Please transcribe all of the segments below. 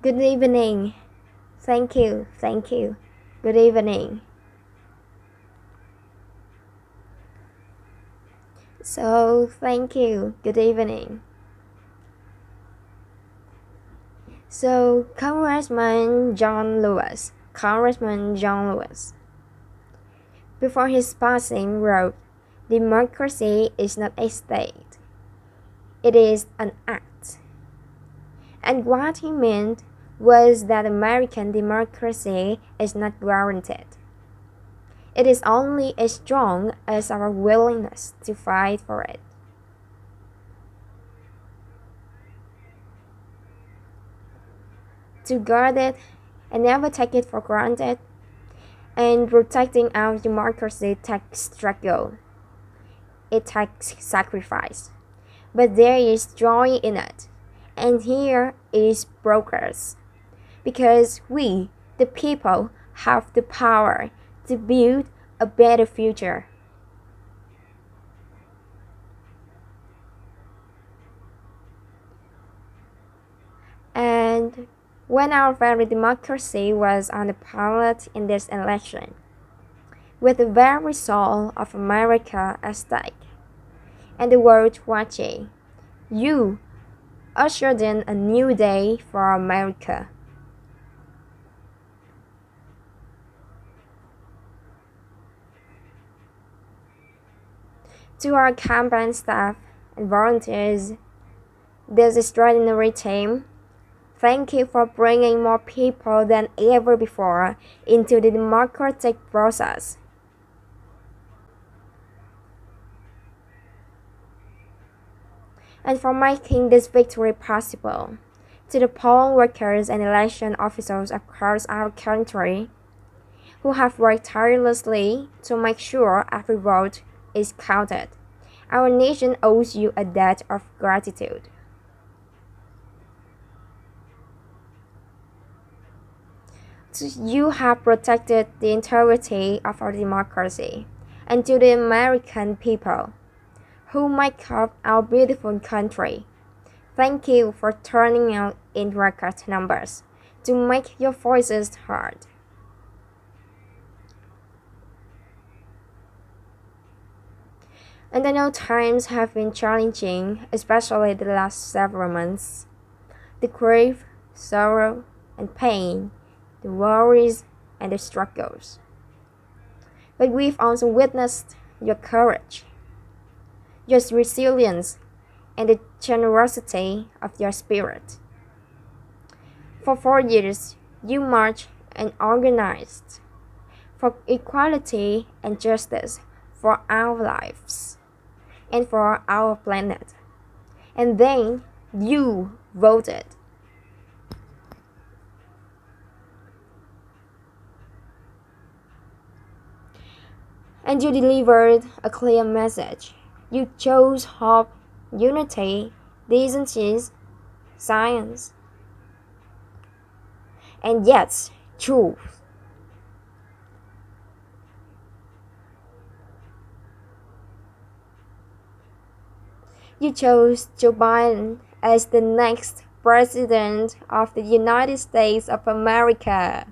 Good evening. Thank you. Thank you. Good evening. Thank you. Good evening. Congressman John Lewis, before his passing, wrote, "Democracy is not a state, it is an act." And what he meant was that American democracy is not guaranteed. It is only as strong as our willingness to fight for it. To guard it and never take it for granted, and protecting our democracy takes struggle. It takes sacrifice. But there is joy in it, and here is progress. Because we, the people, have the power to build a better future. And when our very democracy was on the ballot in this election, with the very soul of America at stake, and the world watching, you ushered in a new day for America. To our campaign staff and volunteers, this extraordinary team, thank you for bringing more people than ever before into the democratic process. And for making this victory possible. To the poll workers and election officials across our country who have worked tirelessly to make sure every vote is counted. Our nation owes you a debt of gratitude. You have protected the integrity of our democracy, and to the American people who make up our beautiful country, thank you for turning out in record numbers to make your voices heard. And I know times have been challenging, especially the last several months. The grief, sorrow, and pain, the worries, and the struggles. But we've also witnessed your courage, your resilience, and the generosity of your spirit. For 4 years, you marched and organized for equality and justice for our lives and for our planet. And then you voted. And you delivered a clear message. You chose hope, unity, decency, science, and yes, truth. You chose Joe Biden as the next President of the United States of America.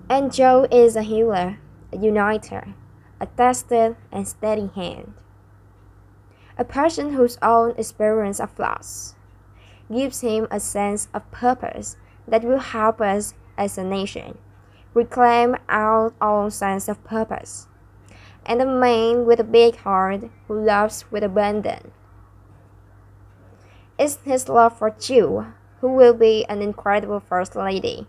And Joe is a healer, a uniter, a tested and steady hand. A person whose own experience of loss gives him a sense of purpose that will help us as a nation reclaim our own sense of purpose. And a man with a big heart who loves with abandon. It's his love for Jill, who will be an incredible First Lady.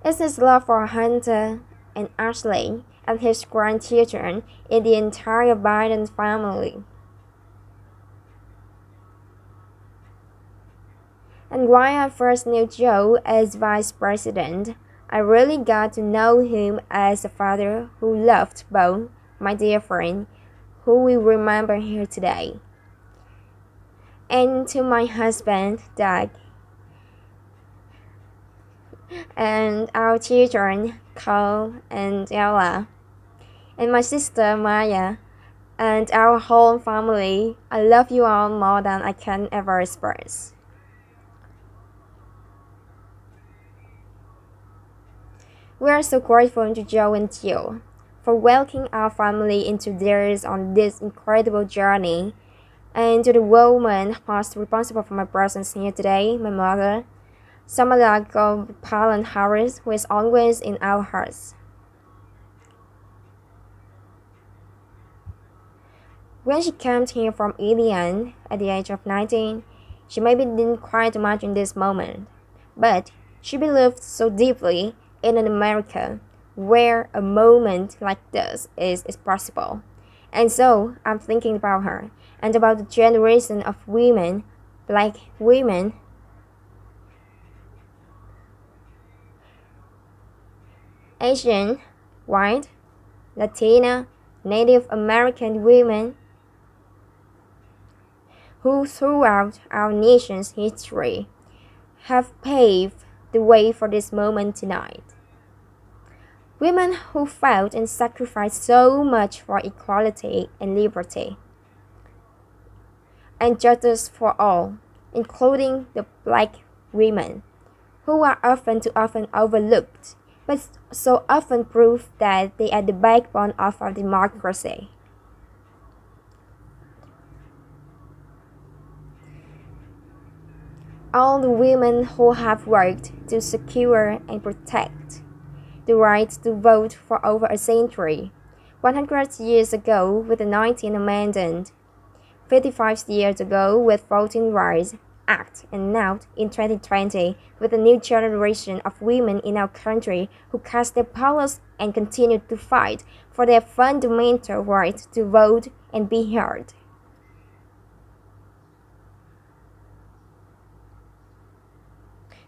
It's his love for Hunter and Ashley and his grandchildren and the entire Biden family. And while I first knew Joe as vice president, I really got to know him as a father who loved Bo, my dear friend, who we remember here today. And to my husband, Doug, and our children, Cole and Ella, and my sister Maya, and our whole family. I love you all more than I can ever express. We are so grateful to Joe and Jill for welcoming our family into theirs on this incredible journey, and to the woman most responsible for my presence here today, my mother, Samalago Palan Harris, who is always in our hearts. When she came here from Indiana at the age of 19, she maybe didn't quite imagine this moment, but she believed so deeply in an America where a moment like this is possible. And so I'm thinking about her and about the generation of women, black women, Asian, white, Latina, Native American women who throughout our nation's history have paved the way for this moment tonight. Women who fought and sacrificed so much for equality and liberty and justice for all, including the black women, who are often too often overlooked, but so often prove that they are the backbone of our democracy. All the women who have worked to secure and protect the right to vote for over a century, 100 years ago with the 19th Amendment, 55 years ago with Voting Rights Act, and now in 2020 with a new generation of women in our country who cast their ballots and continue to fight for their fundamental right to vote and be heard.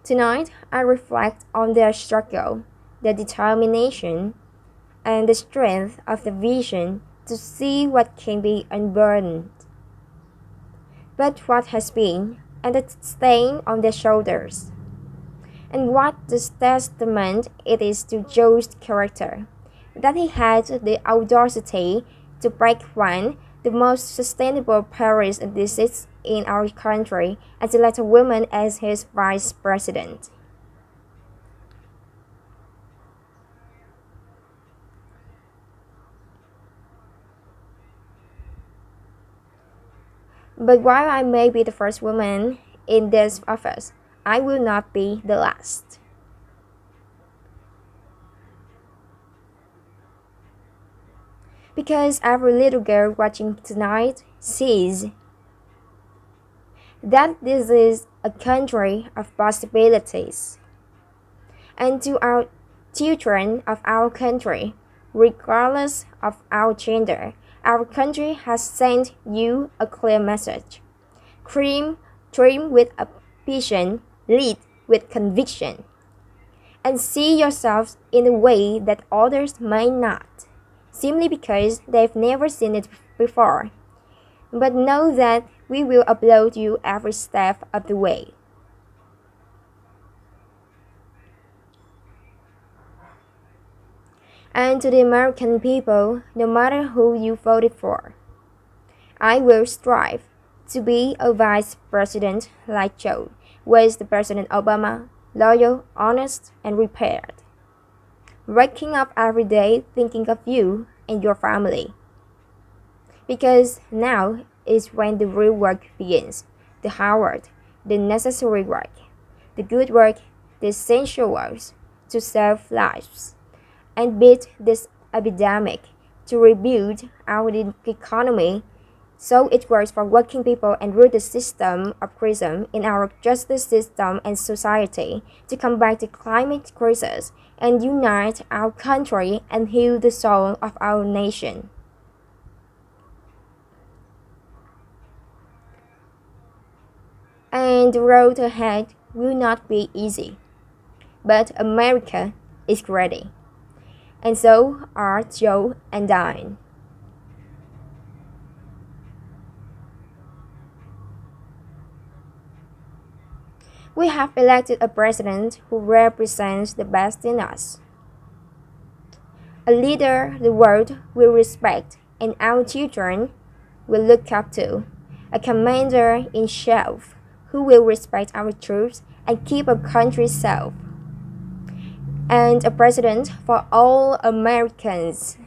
Tonight, I reflect on their struggle, their determination, and the strength of the vision to see what can be unburdened, but what has been, and the stain on their shoulders, and what this testament it is to Joe's character, that he had the audacity to break one, the most sustainable Paris disease in our country, and to elect a woman as his vice president. But while I may be the first woman in this office, I will not be the last. Because every little girl watching tonight sees that this is a country of possibilities. And to our children of our country, regardless of our gender, our country has sent you a clear message. Dream with ambition, lead with conviction, and see yourselves in a way that others may not, simply because they've never seen it before. But know that we will upload you every step of the way. And to the American people, no matter who you voted for, I will strive to be a vice president like Joe was the President Obama, loyal, honest, and prepared. Waking up every day thinking of you and your family. Because now is when the real work begins, the hard work, the necessary work, the good work, the essential work to save lives and beat this epidemic, to rebuild our economy so it works for working people and root the system of racism in our justice system and society, to combat the climate crisis and unite our country and heal the soul of our nation. And the road ahead will not be easy, but America is ready. And so are Joe and Diane. We have elected a president who represents the best in us. A leader the world will respect and our children will look up to. A commander in chief who will respect our troops and keep our country safe. And a president for all Americans.